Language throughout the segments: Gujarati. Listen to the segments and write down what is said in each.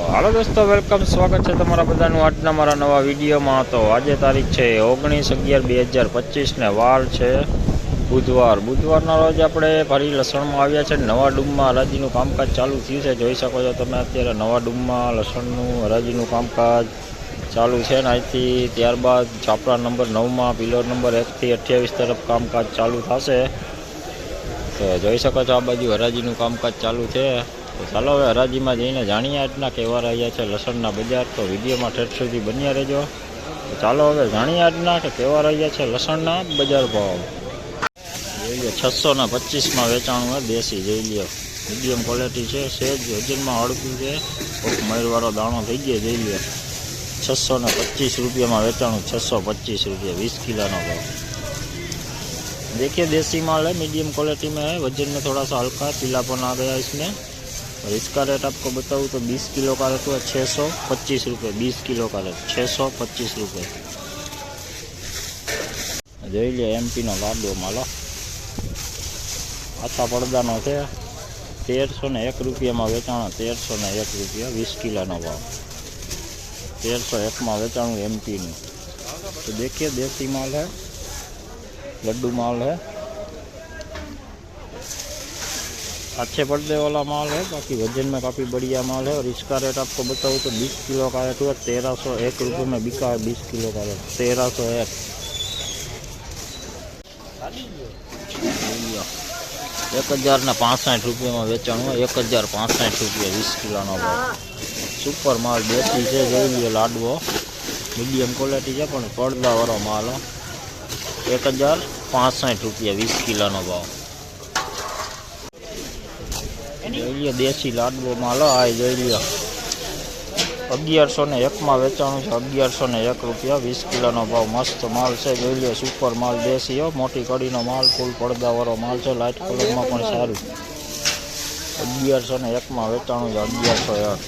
હાલો દોસ્તો, વેલકમ, સ્વાગત છે તમારા બધાનું આજના મારા નવા વિડીયોમાં। તો આજે તારીખ છે 19/11/2025 ને વાર છે બુધવારના રોજ આપણે ફરી લસણમાં આવ્યા છે। નવા ડૂમમાં હરાજીનું કામકાજ ચાલુ થયું છે। જોઈ શકો છો તમે અત્યારે નવા ડૂમમાં લસણનું હરાજીનું કામકાજ ચાલુ છે ને અહીંથી ત્યારબાદ છાપરા નંબર 9માં પિલર નંબર 1 થી 28 તરફ કામકાજ ચાલુ થશે। તો જોઈ શકો છો આ બાજુ હરાજીનું કામકાજ ચાલુ છે। તો ચાલો હવે હરાજીમાં જઈને જાણીએ આજના કેવા રહ્યા છે લસણના બજાર। તો વિડીયોમાં ઠેઠ સુધી બન્યા રહેજો। તો ચાલો હવે જાણીએ આજના કે કેવા રહ્યા છે લસણના બજાર ભાવ। જોઈ લો 625માં વેચાણું હોય દેશી। જોઈ લો મીડિયમ ક્વોલિટી છે, સેજ વજનમાં હળકું છે, મયુરવાળો દાણો થઈ ગયો। જોઈ લો 625 रुपये वेचाणु। 625 रुपये 20 किलो भाव। देखिए देसी माल है, मीडियम क्वालिटी में है, वजन में थोड़ा सा हल्का पीलापन आ गया इसमें। और इसका रेट आपको बताऊँ तो 20 किलो का रेट हुआ 625 रुपये। 20 किलो का रेट 625 रुपये। જોઈ લે એમપીનો લાડવો માલો આછા પડદાનો છે। 1301 રૂપિયામાં વેચાણો। 1301 રૂપિયા 20 કિલોનો ભાવ। 1301 में वेचाणु एमपी નું। तो देखिए देसी माल है, लड्डू माल है, अच्छे पर्दे वाला माल है, बाकी वजन में काफ़ी बढ़िया माल है। और इसका रेट आपको बताऊँ तो 20 किलो का रेट हुआ 1301 रुपये में बिका है। 20 किलो का रेट 1301। 1065 रुपये में वेचाणु। 1065 रुपये 20 किलो भाव। सुपर माल देसी है। જોઈ લો લાડવો मीडियम क्वालिटी है पण પડદાવાળો माल। 1065 रुपये 20 किलो भाव। જોઈ લો देसी લાડવો माल आ। જોઈ लो 1101 में वेचाणु છે। 1101 रुपया 20 किलो भाव। मस्त माल છે। જોઈ લો सुपर माल देसी हो, मोटी कड़ीनो माल, फूल પડદાવાળો माल છે, लाइट कलर में पण सारू। 1101 में वेचाणु છે। 1101।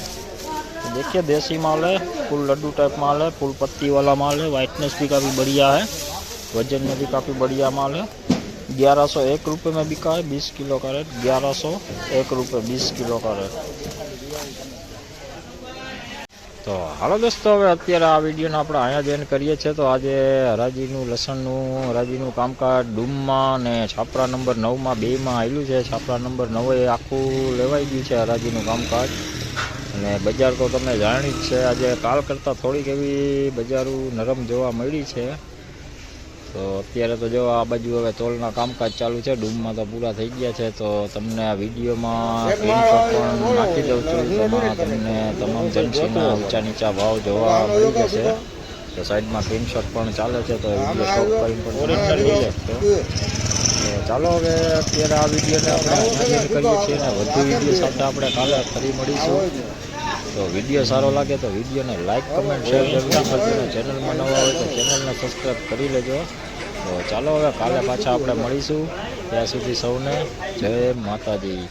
देखिए देसी माल है, फुल लड्डू टाइप माल है, फुल पत्ती वाला माल है, वाइटनेस भी काफ़ी बढ़िया है, वजन में भी काफ़ी बढ़िया माल है। 1101 रुपये में बिका है। 20 किलो का रेट 1101 रुपये 20 किलो का रेट। तो हालो दोस्तों, હવે અત્યારે આ વિડીયોને આપણે અહીંયા જ એન્ડ કરીએ છીએ। તો આજે હરાજીનું લસણનું હરાજીનું કામકાજ ડૂમમાં ને છાપરા નંબર 9માં બેમાં આવેલું છે। છાપરા નંબર 9 એ આખું લેવાઈ ગયું છે હરાજીનું કામકાજ। અને બજાર તો તમે જાણી જ છે, આજે કાલ કરતાં થોડીક એવી બજારો નરમ જોવા મળી છે। તો અત્યારે તો જો આ બાજુ હવે તોલના કામકાજ ચાલુ છે, ડૂમમાં તો પૂરા થઈ ગયા છે। તો તમને આ વિડીયોમાં સ્ક્રીનશોટ પણ નાખી દઉં છું, તેમાં તમને તમામ જણસીના ઊંચા નીચા ભાવ જોવા મળી જશે। તો સાઈડમાં સ્ક્રીનશોટ પણ ચાલે છે, તો વિડીયો સ્ટોપ કરીને પણ તમે લઈ શકશો। તો ચાલો હવે અત્યારે આ વિડીયોને આપણે એન્ડ કરીએ છીએ અને વધુ વિડીયો સાથે આપણે કાલે ફરી મળીશું। તો વિડીયો સારો લાગે તો વિડીયોને લાઇક, કમેન્ટ, શેર જરૂર કરજો। ચેનલમાં નવા હોય તો ચેનલને સબસ્ક્રાઈબ કરી લેજો। તો ચાલો હવે કાલે પાછા આપણે મળીશું। ત્યાં સુધી સૌને જય માતાજી।